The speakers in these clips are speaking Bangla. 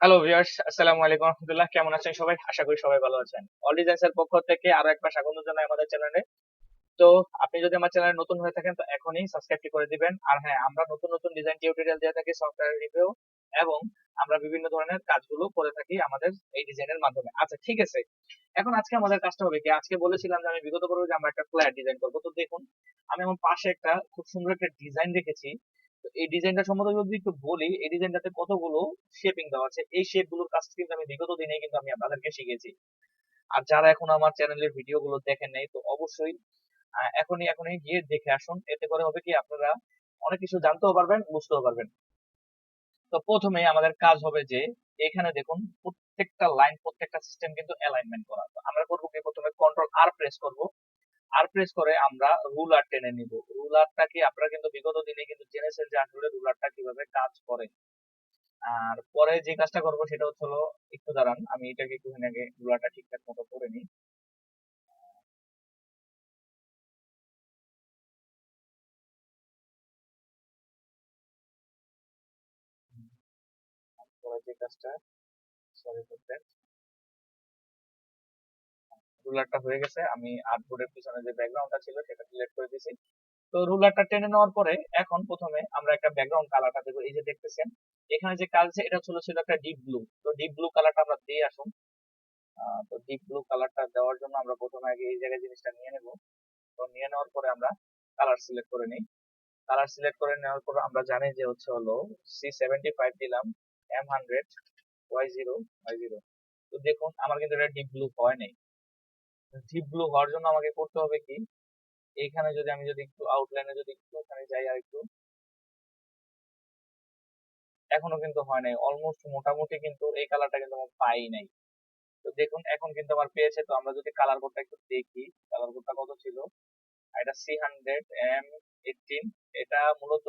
হ্যালো ভিউয়ার্স, আসসালামু আলাইকুম রহমতুল্লাহ। কেমন আছেন সবাই? আশা করি সবাই ভালো আছেন। অল ডিজাইনস এর পক্ষ থেকে আরো একবার স্বাগত জানাই আমাদের চ্যানেলে। তো আপনি যদি আমার চ্যানেলে নতুন হয়ে থাকেন তো এখনই সাবস্ক্রাইবটি করে দিবেন। আর হ্যাঁ, আমরা নতুন নতুন ডিজাইন টিউটোরিয়াল দিয়ে থাকি, সফটওয়্যার রিভিউ এবং আমরা বিভিন্ন ধরনের কাজগুলো করে থাকি আমাদের এই ডিজাইনের মাধ্যমে। আচ্ছা, ঠিক আছে। এখন আজকে আমাদের কাজটা হবে কি, আজকে বলেছিলাম যে আমি বিগত পর্বে যে আমরা একটা ফ্ল্যাট ডিজাইন করবো। তো দেখুন, আমি আমার পাশে একটা খুব সুন্দর একটা ডিজাইন রেখেছি। তো এই ডিজাইনটা সম্বন্ধে যদি একটু বলি, এই ডিজাইনটাতে কতগুলো শেপিং দেওয়া আছে। এই শেপ গুলোর কাজ কিন্তু আমি বিগত দিনে কিন্তু আমি আপনাদেরকে শিখেছি। আর যারা এখন আমার চ্যানেলের ভিডিও গুলো দেখেন নাই তো অবশ্যই এখনই গিয়ে দেখে আসুন। এতে করে হবে কি, আপনারা অনেক কিছু জানতেও পারবেন, বুঝতেও পারবেন। তো প্রথমে আমাদের কাজ হবে যে এখানে দেখুন, প্রত্যেকটা লাইন, প্রত্যেকটা সিস্টেম কিন্তু অ্যালাইনমেন্ট করা। তো আমরা করবো কি, প্রথমে কন্ট্রোল আর প্রেস করব। আর প্রেস করে আমরা রুলার টেনে নিব। রুলারটা কি, আপনারা কিন্তু বিগত দিনে কিন্তু জেনেছেন যে আসলে রুলারটা কিভাবে কাজ করে। আর পরে যে কাজটা করবো সেটা হচ্ছে হলো, একটু দাঁড়ান, আমি এটাকে একটুখানি আগে রুলারটা ঠিকঠাক মতো করে নিই। পরে যে কাজটা, সরি ফর দ্যাট, রুলারটা হয়ে গেছে। আমি আর্টবোর্ডের পিছনে যে ব্যাকগ্রাউন্ডটা ছিল সেটা সিলেক্ট করে দিয়েছি। তো রুলারটা টেনে নেওয়ার পরে এখন প্রথমে আমরা একটা ব্যাকগ্রাউন্ড কালারটা দেবো। এই যে দেখতেছেন এখানে যে কাজ, এটা ছিল একটা ডিপ ব্লু। তো ডিপ ব্লু কালারটা আমরা দিয়ে আসুন। তো ডিপ ব্লু কালারটা দেওয়ার জন্য আমরা প্রথমে আগে এই জায়গায় জিনিসটা নিয়ে নেব। তো নিয়ে নেওয়ার পরে আমরা কালার সিলেক্ট করে নিই। কালার সিলেক্ট করে নেওয়ার পর আমরা জানি যে হচ্ছে হলো C75 দিলাম, M100, Y0, Y0। তো দেখুন আমার কিন্তু এটা ডিপ ব্লু হয় নাই। ডিপ ব্লু হওয়ার জন্য আমাকে করতে হবে কি, এইখানে যদি আমি যদি একটু আউটলাইনে যদি একটু ওখানে যাই আর একটু, এখনো কিন্তু হয় নাই। অলমোস্ট মোটামুটি কিন্তু এই কালারটা কিন্তু আমার পাই নাই। তো দেখুন এখন কিন্তু আমার পেয়েছে। তো আমরা যদি কালার কোডটা একটু দেখি, কালার কোডটা কত ছিল। এটা C100, M18। এটা মূলত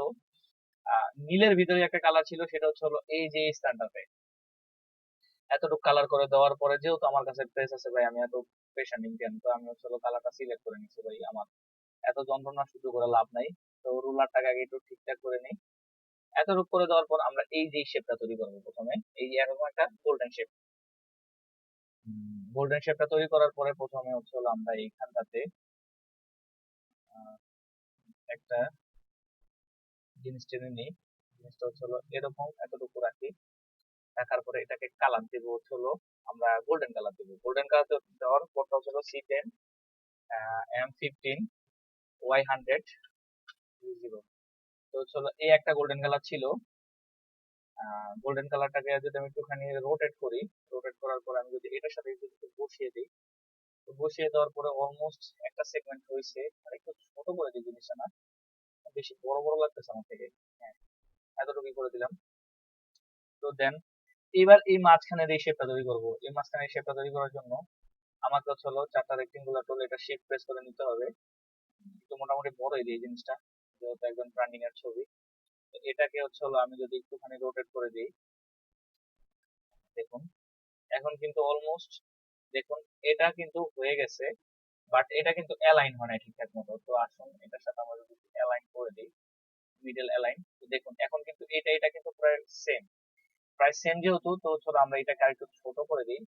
নীলের ভিতরে একটা কালার ছিল, সেটা হচ্ছে হলো এই যে স্থানটাতে। এতটুকু কালার করে দেওয়ার পরে যেহেতু আমার কাছে প্রেস আছে ভাই, আমি এত প্রেশার নিই কেন। তো আমি হচ্ছে কালারটা সিলেক্ট করে নিচ্ছি ভাই, আমার এত যন্ত্রণা শুধু করে লাভ নাই। তো রুলারটাকে আগে একটু ঠিকঠাক করে নিই। এতটুকু করে দেওয়ার পর আমরা এই যে শেপটা তৈরি করবো প্রথমে, এই যে এরকম একটা গোল্ডেন শেপ। গোল্ডেন শেপটা তৈরি করার পরে প্রথমে হচ্ছে হলো আমরা এইখানটাতে আহ, একটা জিনিস টেনে নিই। জিনিসটা হচ্ছে হলো এরকম এতটুকু রাখি। রাখার পরে এটাকে কালার দেবো হচ্ছে হলো, আমরা গোল্ডেন কালার দেবো। গোল্ডেন কালার দেওয়ার পরটা হচ্ছে হলো C10, M15, Y100, Z0। তো হচ্ছে হলো এই একটা গোল্ডেন কালার ছিল। গোল্ডেন কালারটাকে যদি আমি একটুখানি রোটেট করি, রোটেট করার পর আমি যদি এটার সাথে যদি একটু বসিয়ে দিই, তো বসিয়ে দেওয়ার পরে অলমোস্ট একটা সেগমেন্ট হয়েছে। আর একটু ছোট করে দিই জিনিসটা, না বেশি বড় বড় লাগতেছে আমার থেকে। হ্যাঁ, এতটুকুই করে দিলাম। তো দেন এবার এই মাঝখানের এই শেপটা তৈরি করবো। এই মাঝখানের শেপটা তৈরি করার জন্য আমাকে হচ্ছে হলো চারটা রেক্টেঙ্গুলার টুল, এটা শেপ প্রেস করে নিতে হবে। তো মোটামুটি বড়ই দিই জিনিসটা, যেহেতু একদম ব্র্যান্ডিং এর ছবি। তো এটাকে হচ্ছে হলো আমি যদি একটুখানি রোটেট করে দিই, দেখুন এখন কিন্তু অলমোস্ট, দেখুন এটা কিন্তু হয়ে গেছে। বাট এটা কিন্তু অ্যালাইন হয় না ঠিকঠাক মতো। তো আসুন এটার সাথে আমরা যদি অ্যালাইন করে দিই, মিডল অ্যালাইন। তো দেখুন এখন কিন্তু এটা কিন্তু সেম প্রায় সেম যেহেতু, তো চলো আমরা এটাকে আরেকটু ছোট করে দিই।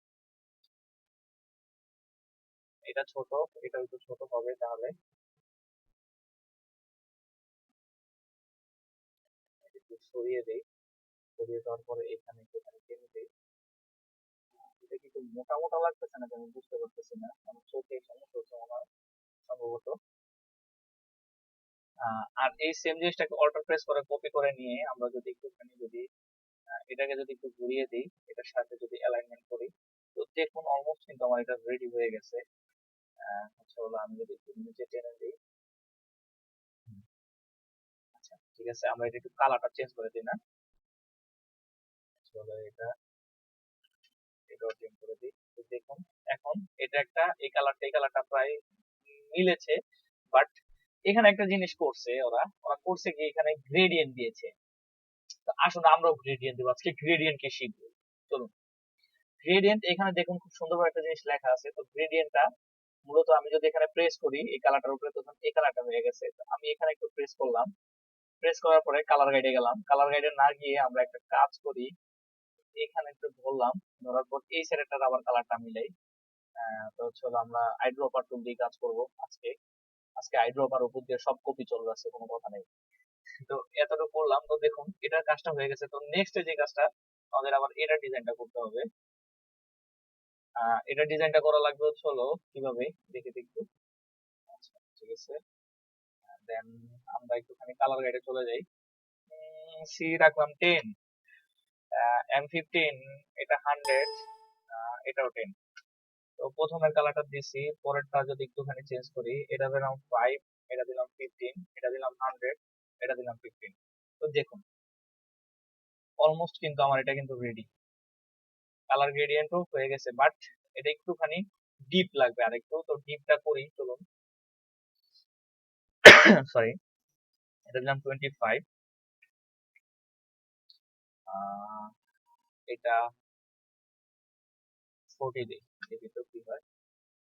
এটা ছোট, এটা একটু ছোট হবে তাহলে। একটু সরিয়ে দেই। সরিয়ে দেওয়ার পরে এখানে একটুখানি টেনে দিই। এটা কিন্তু মোটা মোটা লাগতেছে না, আমি বুঝতে পারতেছি না, আমার চোখে সমস্যা হচ্ছে মনে হয় সম্ভবত। আর এই সেম জিনিসটাকে অল্টার প্রেস করে কপি করে নিয়ে আমরা যদি একটুখানি যদি এটাকে যদি একটু ঘুরিয়ে দিই, এটার সাথে যদি অ্যালাইনমেন্ট করি, তো দেখুন অলমোস্ট কিন্তু আমার এটা রেডি হয়ে গেছে। হচ্ছে হলো আমি যদি একটু নিচে টেনে দিই। আচ্ছা, ঠিক আছে, আমরা এটা একটু কালারটা চেঞ্জ করে দিই না। চলো এটাও চেঞ্জ করে দিই। তো দেখুন এখন এটা একটা, এই কালারটা প্রায় মিলেছে। বাট এখানে একটা জিনিস করছে, ওরা ওরা করছে কি, এখানে গ্রেডিয়েন্ট দিয়েছে। তো আসুন আমরাও গ্রেডিয়েন্ট দেবো, আজকে গ্রেডিয়েন্ট কে শিখবো। চলুন, গ্রেডিয়েন্ট এখানে দেখুন খুব সুন্দরভাবে একটা জিনিস লেখা আছে। তো গ্রেডিয়েন্টটা মূলত আমি যদি এখানে প্রেস করি এই কালারটার উপরে, তখন এই কালারটা হয়ে গেছে। তো আমি এখানে একটু প্রেস করলাম। প্রেস করার পরে কালার গাইডে গেলাম। কালার গাইডে না গিয়ে আমরা একটা কাজ করি, এখানে একটু ধরলাম, ধরার পর এই সাইডটার আবার কালারটা মিলাই। তো হচ্ছে হলো আমরা আইড্রপার টুল দিয়ে কাজ করব আজকে। আজকে আইড্রপার উপর দিয়ে সব কপি চলে যাচ্ছে, কোনো কথা নেই। তো এতটুকু করলাম, তো দেখুন এটার কাজটা হয়ে গেছে। তো নেক্সট যে কাজটা আমাদের আবার এটার ডিজাইনটা করতে হবে। এটা ডিজাইনটা করা লাগবে হচ্ছে হলো কিভাবে দেখে দেখবো। আচ্ছা ঠিক আছে, দেন আমরা একটুখানি কালার গাইডে চলে যাই। সি রাখলাম 10, M15, এটা 100, এটাও 10। তো প্রথমের কালারটা দিছি, পরেরটা যদি একটুখানি চেঞ্জ করি, এটা দিলাম 5, এটা দিলাম 15, এটা দিলাম 100, এটা দিলাম 15। তো দেখুন অলমোস্ট কিন্তু আমার এটা কিন্তু রেডি, কালার গ্রেডিয়েন্টও হয়ে গেছে, বাট এটা একটুখানি ডিপ লাগবে আর একটু। তো ডিপটা করি চলুন। সরি, এটা দিলাম 25, এটা 40 দিই, দেখি তো কি হয়।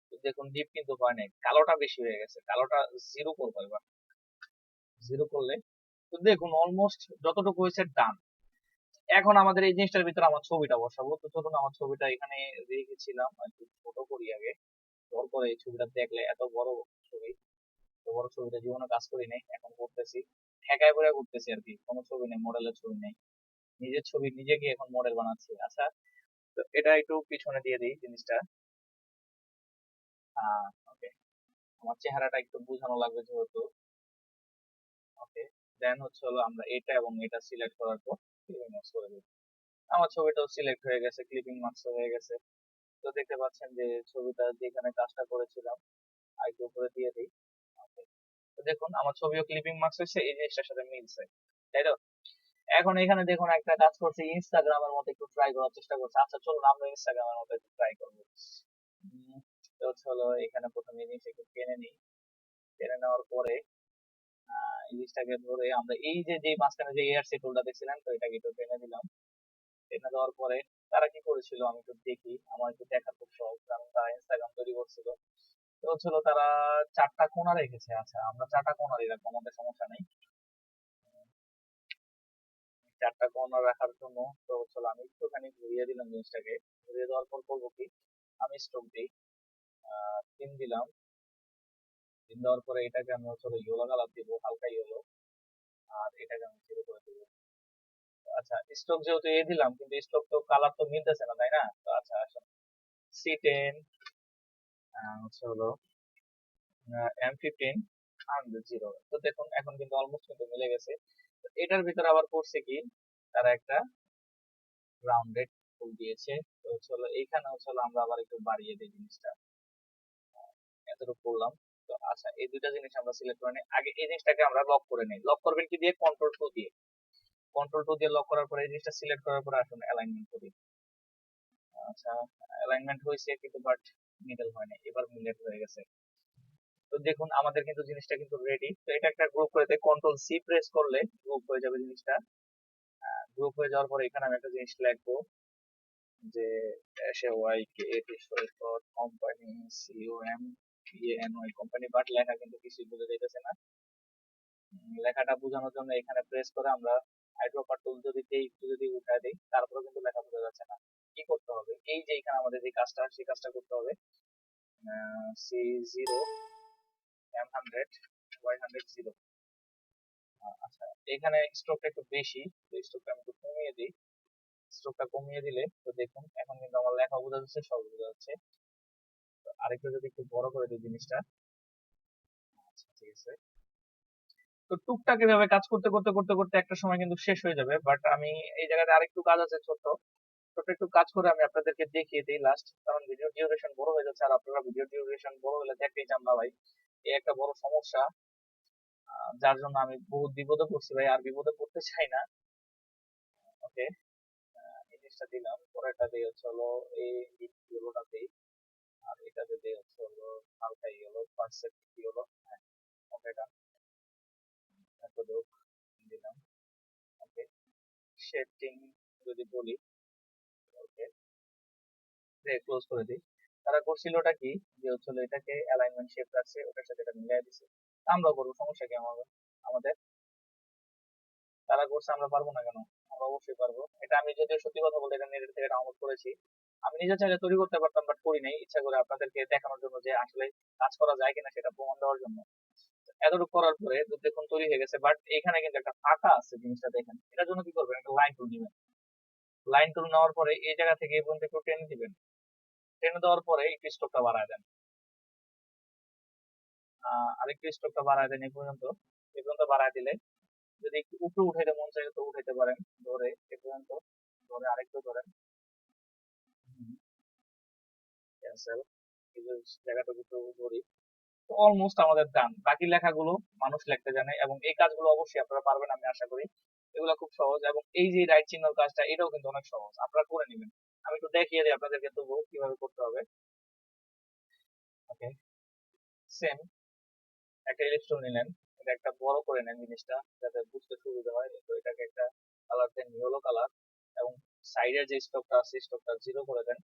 তো দেখুন ডিপ কিন্তু হয় নাই, কালোটা বেশি হয়ে গেছে, কালোটা জিরো করবো এবার। জিরো করলে তো দেখুন অলমোস্ট যতটুকু হয়েছে ডান। এখন আমাদের এই জিনিসটার ভিতরে আমার ছবিটা বসাবো। তো চলুন আমার ছবিটা এখানে রেখেছিলাম, একটু ছোট করি আগে। তারপরে এই ছবিটা দেখলে, এত বড় ছবি, এত বড় ছবিটা জীবনে কাজ করি নাই, এখন করতেছি, ঠেকায় পড়ে করতেছি আর কি। কোনো ছবি নেই, মডেলের ছবি নেই, নিজের ছবি নিজেকে এখন মডেল বানাচ্ছি। আচ্ছা, তো এটা একটু পিছনে দিয়ে দিই জিনিসটা। ওকে, আমার চেহারাটা একটু বোঝানো লাগবে যেহেতু। ওকে, দেন হচ্ছে হলো আমরা এটা এবং এটা সিলেক্ট করার পর ক্লিপিং মার্কস করে দিই। আমার ছবিটাও সিলেক্ট হয়ে গেছে, ক্লিপিং মার্কস হয়ে গেছে। তো দেখতে পাচ্ছেন যে ছবিটা যেখানে কাজটা করেছিলাম আর একটু উপরে দিয়ে দিই। ওকে, তো দেখুন আমার ছবিও ক্লিপিং মার্কস হয়েছে, এই জিনিসটার সাথে মিলছে, তাই তো? এখন এখানে দেখুন একটা কাজ করছে, ইনস্টাগ্রামের মতো একটু ট্রাই করার চেষ্টা করছে। আচ্ছা চলুন আমরা ইনস্টাগ্রামের মতো একটু ট্রাই করবো। তো হচ্ছে হলো এখানে প্রথমে এই জিনিস একটু টেনে নিই, টেনে নেওয়ার পরে এই জিনিসটাকে ধরে আমরা এই যে যে মাঝখানে যে এআরসি টুলটা দেখছিলেন, তো এটাকে একটু টেনে দিলাম। টেনে দেওয়ার পরে তারা কি করেছিল আমি একটু দেখি, আমার একটু দেখার খুব শখ, কারণ তারা ইনস্টাগ্রাম তৈরি করছিল। তো হচ্ছিল তারা চারটা কোণা রেখেছে। আচ্ছা আমরা চারটা কোণা রাখবো, আমাদের সমস্যা নেই। চারটা কোণা রাখার জন্য তো হচ্ছিল আমি একটুখানি ঘুরিয়ে দিলাম জিনিসটাকে। ঘুরিয়ে দেওয়ার পর করবো কি, আমি স্ট্রোক দিই, 3 দিলাম। 3 দেওয়ার পরে এটাকে আমি হচ্ছে ইয়েলো কালার দিব, হালকা ইয়েলো। আর এটাকে আমি জিরো করে দিব। আচ্ছা স্ট্রোক যেহেতু দিলাম, কিন্তু স্ট্রোক তো কালার তো মিলতেছে না, তাই না? তো আচ্ছা আসুন, C10, হচ্ছে হলো M15, and 0। তো দেখুন এখন কিন্তু অলমোস্ট কিন্তু মিলে গেছে। তো এটার ভিতরে আবার করছে কি, তারা একটা রাউন্ডেড ফুল দিয়েছে। তো হচ্ছে হলো এইখানে হচ্ছে হলো আমরা আবার একটু বাড়িয়ে দিই জিনিসটা, এতটুকু করলাম। তো আচ্ছা এই দুইটা জিনিস আমরা সিলেক্ট করে নিই, আগে এই জিনিসটাকে আমরা লক করে নিই। লক করবেন কি দিয়ে, কন্ট্রোল 2 দিয়ে। কন্ট্রোল 2 দিয়ে লক করার পরে এই জিনিসটা সিলেক্ট করার পরে আসুন অ্যালাইনমেন্ট করি। আচ্ছা অ্যালাইনমেন্ট হয়েছে কিন্তু বাট মিডল হয় না, এবার মিডল হয়ে গেছে। তো দেখুন আমাদের কিন্তু জিনিসটা কিন্তু রেডি। তো এটা একটা গ্রুপ করে দেয়, কন্ট্রোল C প্রেস করলে গ্রুপ হয়ে যাবে জিনিসটা। গ্রুপ হয়ে যাওয়ার পরে এখানে আমি একটা জিনিস লিখবো যে কোম্পানি COMPANY কোম্পানি, বাট লেখা কিন্তু কিছুই বোঝা যাইতেছে না। লেখাটা বোঝানোর জন্য এখানে প্রেস করে আমরা আইড্রপার টুল যদি দিই, একটু যদি উঠায় দিই, তারপরে কিন্তু লেখা বোঝা যাচ্ছে না। কি করতে হবে, এই যে এখানে আমাদের যে কাজটা, সেই কাজটা করতে হবে। C0, M100, Y100, 0। আচ্ছা এখানে স্ট্রোকটা একটু বেশি, তো স্ট্রোকটা আমি একটু কমিয়ে দিই। স্ট্রোকটা কমিয়ে দিলে তো দেখুন এখন কিন্তু আমার লেখা বোঝা যাচ্ছে, সব বোঝা যাচ্ছে। তো আরেকটু যদি একটু বড় করে দিই জিনিসটা। আচ্ছা ঠিক আছে। তো টুকটাক এভাবে কাজ করতে করতে করতে করতে একটা সময় কিন্তু শেষ হয়ে যাবে, বাট আমি এই জায়গাতে আরেকটু কাজ আছে ছোট ছোট একটু কাজ করে আমি আপনাদেরকে দেখিয়ে দিই লাস্ট, কারণ ভিডিও ডিউরেশন বড় হয়ে যাচ্ছে, আর আপনারা ভিডিও ডিউরেশন বড় হলে দেখতেই চান না ভাই, এই একটা বড় সমস্যা। যার জন্য আমি বহুত বিপদে পড়ছি ভাই, আর বিপদে পড়তে চাই না। ওকে, এই জিনিসটা দিলাম, পরেরটা দিয়ে হচ্ছে হলো এই ইয়েলোটা দিই, আর এটাতে দিয়ে হচ্ছে হলো হালকা ইয়েলো, পারসেন্ট ইয়েলো। হ্যাঁ, ওকে ডান, এত দিলাম। ওকে, শেডিং যদি বলি, ওকে ক্লোজ করে দিই। তারা করছিলটা কি, যে হচ্ছিল এটাকে অ্যালাইনমেন্ট শেপ রাখছে, ওটার সাথে এটা মিলাই দিছে। আমরাও করবো, সমস্যা কি আমাদের? আমাদের তারা করছে, আমরা পারবো না কেন? আমরা অবশ্যই পারবো। এটা আমি যদিও সত্যি কথা বলতে এটা নেট থেকে ডাউনলোড করেছি। আমি নিজে চাইলে তৈরি করতে পারতাম, বাট করি নাই ইচ্ছা করে আপনাদেরকে দেখানোর জন্য যে আসলে কাজ করা যায় কিনা সেটা প্রমাণ দেওয়ার জন্য। এতটুকু করার পরে তো দেখুন তৈরি হয়ে গেছে, বাট এখানে কিন্তু একটা ফাঁকা আছে, জিনিসটা দেখেন। এটার জন্য কি করবেন, একটা লাইন টুল নেবেন। লাইন টুল নেওয়ার পরে এই জায়গা থেকে এই পর্যন্ত একটু টেনে দিবেন। টেনে দেওয়ার পরে একটু স্ট্রোকটা বাড়ায় দেন। আরেকটু স্ট্রোকটা বাড়ায় দেন এই পর্যন্ত বাড়ায় দিলে যদি একটু উপরে উঠাইতে মন চায় তো উঠাইতে পারেন। ধরে এই পর্যন্ত ধরে আরেকটু ধরেন, ক্যান্সেল, এই যে জায়গাটুকু একটু ধরি। অলমোস্ট আমাদের ডান। বাকি লেখাগুলো মানুষ লিখতে জানে এবং এই কাজগুলো অবশ্যই আপনারা পারবেন আমি আশা করি। এগুলো খুব সহজ এবং এই যে রাইট চিহ্নর কাজটা এটাও কিন্তু অনেক সহজ, আপনারা করে নেবেন। আমি একটু দেখিয়ে দিই আপনাদেরকে তবুও কিভাবে করতে হবে। ওকে, সেম একটা ইলিপস নিলেন, এটা একটা বড় করে নেন জিনিসটা যাতে বুঝতে সুবিধা হয়। তো এটাকে একটা কালার দেন, ইয়েলো কালার, এবং সাইডের যে স্টকটা আছে স্টকটা জিরো করে দেন,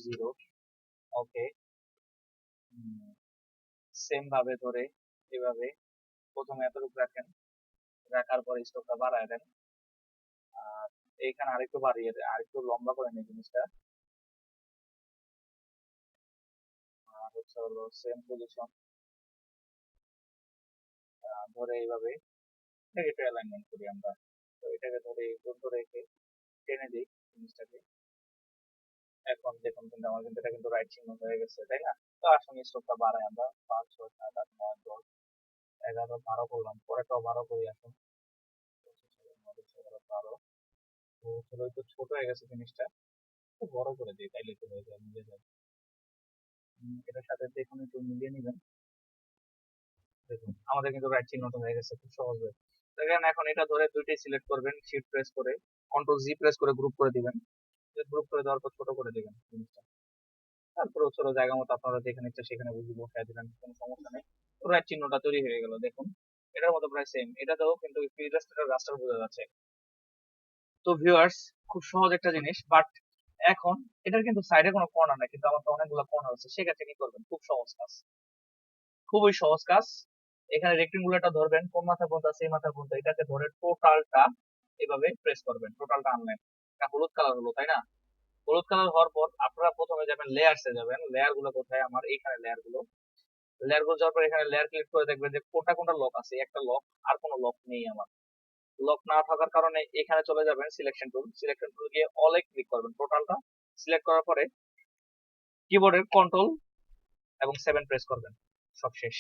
জিরো। ওকে, সেম ভাবে ধরে এভাবে প্রথমে এতটুকু রাখেন, রাখার পরে স্টকটা বাড়ায় দেন। আর এইখানে আরেকটু বাড়িয়ে দেন, আরেকটু লম্বা করে নেই জিনিসটা। আর হচ্ছে হলো সেম পজিশন ধরে এইভাবে এটাকে একটু অ্যালাইনমেন্ট করি আমরা। তো এটাকে ধরে এই পর্যন্ত রেখে টেনে দিই জিনিসটাকে। এখন দেখুন কিন্তু আমার কিন্তু এটা কিন্তু রাইট চিহ্ন হয়ে গেছে, তাই না? তো আসুন স্ট্রোকটা বাড়াই আমরা, 5, 6, 7, 8, 9, 10, 11, 12 করলাম, পরেরটাও 12 করি। আসুন 12, তো চলো একটু ছোট হয়ে গেছে জিনিসটা, একটু বড় করে দিই তাইলে তো হয়ে যায়, মিলে যায়। এটার সাথে দেখুন একটু মিলিয়ে নিবেন। দেখুন আমাদের কিন্তু রাইট চিহ্নটা হয়ে গেছে খুব সহজে। দেখেন এখন এটা ধরে দুইটাই সিলেক্ট করবেন, শিফট প্রেস করে কন্ট্রোল জি প্রেস করে গ্রুপ করে দিবেন। গ্রুপ করে দেওয়ার পর ছোট করে দিবেন জিনিসটা। তারপরে ছোট জায়গা মতো আপনারা যেখানে ইচ্ছা সেখানে বুঝে বসায় দিলেন, কোনো সমস্যা নেই। তো রাইট চিহ্নটা তৈরি হয়ে গেল দেখুন। এটার মতো প্রায় সেম, এটাতেও কিন্তু ইলাস্ট্রেটর রাস্টার বোঝা যাচ্ছে। তো ভিউয়ার্স, খুব সহজ একটা জিনিস, বাট এখন এটার কিন্তু সাইডে কোনো কর্নার নাই, কিন্তু আমার তো অনেকগুলো কর্নার আছে। সেক্ষেত্রে কি করবেন, খুব সহজ কাজ, খুবই সহজ কাজ। এখানে রেক্টেঙ্গুলারটা ধরবেন, কোন মাথা পর্যন্ত আছে এই মাথা পর্যন্ত, এটাকে ধরে টোটালটা এভাবে প্রেস করবেন, টোটালটা আনলেন। এটা হলুদ কালার হলো, তাই না? হলুদ কালার হওয়ার পর আপনারা প্রথমে যাবেন লেয়ারসে, যাবেন লেয়ার গুলো কোথায়, আমার এইখানে লেয়ার গুলো। লেয়ার গুলো যাওয়ার পর এখানে লেয়ার ক্লিক করে দেখবেন যে কোনটা কোনটা লক আছে, একটা লক আর কোনো লক নেই। আমার লক না থাকার কারণে এখানে চলে যাবেন সিলেকশন টুল, সিলেকশন টুল গিয়ে অলে ক্লিক করবেন, টোটালটা সিলেক্ট করার পরে কিবোর্ডের কন্ট্রোল এবং 7 প্রেস করবেন। সব শেষ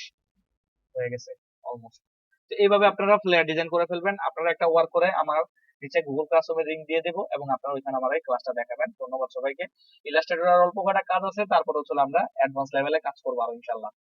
হয়ে গেছে অলমোস্ট। তো এইভাবে আপনারা ফ্লেয়ার ডিজাইন করে ফেলবেন। আপনারা একটা ওয়ার্ক করে আমার নিচে গুগল ক্লাসরুমে লিংক দিয়ে দেবো এবং আপনারা ওইখানে আমার এই ক্লাসটা দেখাবেন। ধন্যবাদ সবাইকে। ইলাস্ট্রেটর আর অল্প কটা কাজ আছে, তারপরে হচ্ছে আমরা অ্যাডভান্স লেভেলে কাজ করবো আরো ইনশাল্লাহ।